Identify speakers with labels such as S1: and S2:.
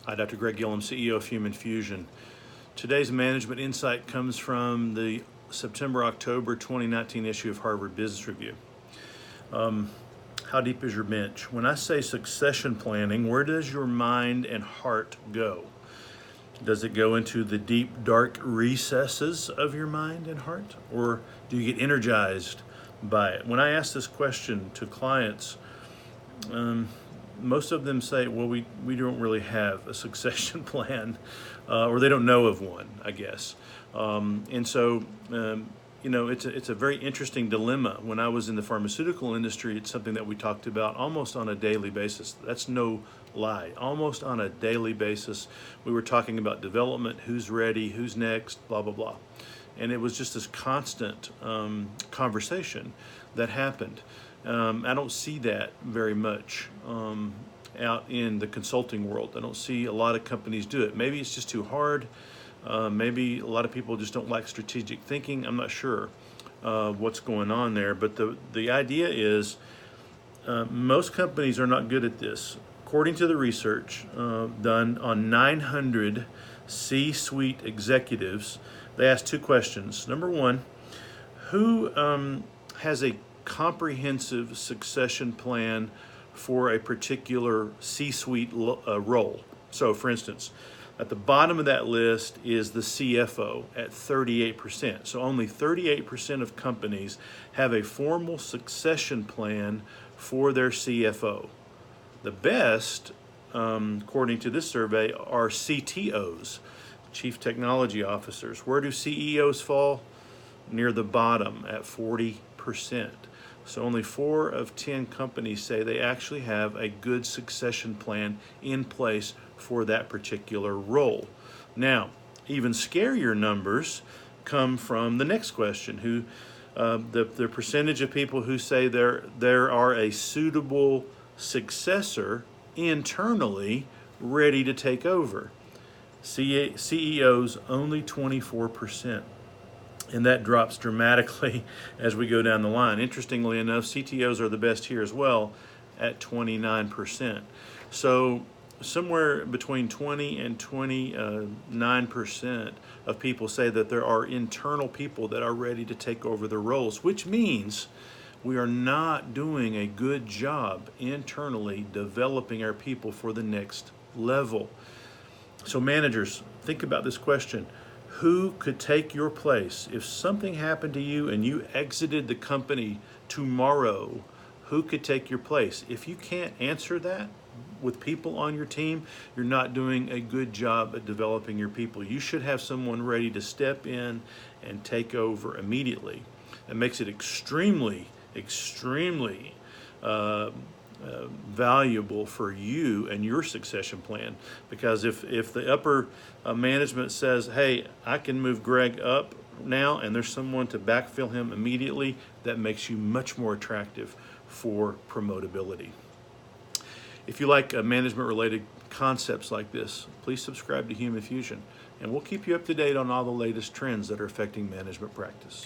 S1: Hi, Dr. Greg Gillum, CEO of Human Fusion. Today's management insight comes from the September-October 2019 issue of Harvard Business Review. How deep is your bench? When I say succession planning, where does your mind and heart go? Does it go into the deep, dark recesses of your mind and heart? Or do you get energized by it? When I ask this question to clients, most of them say, well, we don't really have a succession plan, or they don't know of one, I guess. It's a very interesting dilemma. When I was in the pharmaceutical industry, it's something that we talked about almost on a daily basis. That's no lie. Almost on a daily basis, we were talking about development, who's ready, who's next, blah, blah, blah. And it was just this constant conversation that happened. I don't see that very much out in the consulting world. I don't see a lot of companies do it. Maybe it's just too hard. Maybe a lot of people just don't like strategic thinking. I'm not sure what's going on there. But the idea is most companies are not good at this. According to the research done on 900 C-suite executives, they asked two questions. Number one, who has a comprehensive succession plan for a particular C-suite role? So, for instance, at the bottom of that list is the CFO at 38%. So only 38% of companies have a formal succession plan for their CFO. The best, according to this survey, are CTOs, Chief Technology Officers. Where do CEOs fall? Near the bottom at 40%. So only 4 of 10 companies say they actually have a good succession plan in place for that particular role. Now, even scarier numbers come from the next question, the percentage of people who say there are a suitable successor internally ready to take over. CEOs, only 24%. And that drops dramatically as we go down the line. Interestingly enough, CTOs are the best here as well at 29%. So somewhere between 20 and 29% of people say that there are internal people that are ready to take over the roles, which means we are not doing a good job internally developing our people for the next level. So managers, think about this question. Who could take your place? If something happened to you and you exited the company tomorrow, who could take your place? If you can't answer that with people on your team, you're not doing a good job at developing your people. You should have someone ready to step in and take over immediately. That makes it extremely valuable for you and your succession plan, because if the upper management says, hey, I can move Greg up now and there's someone to backfill him immediately, that makes you much more attractive for promotability. If you like management related concepts like this, please subscribe to Human Fusion and we'll keep you up to date on all the latest trends that are affecting management practice.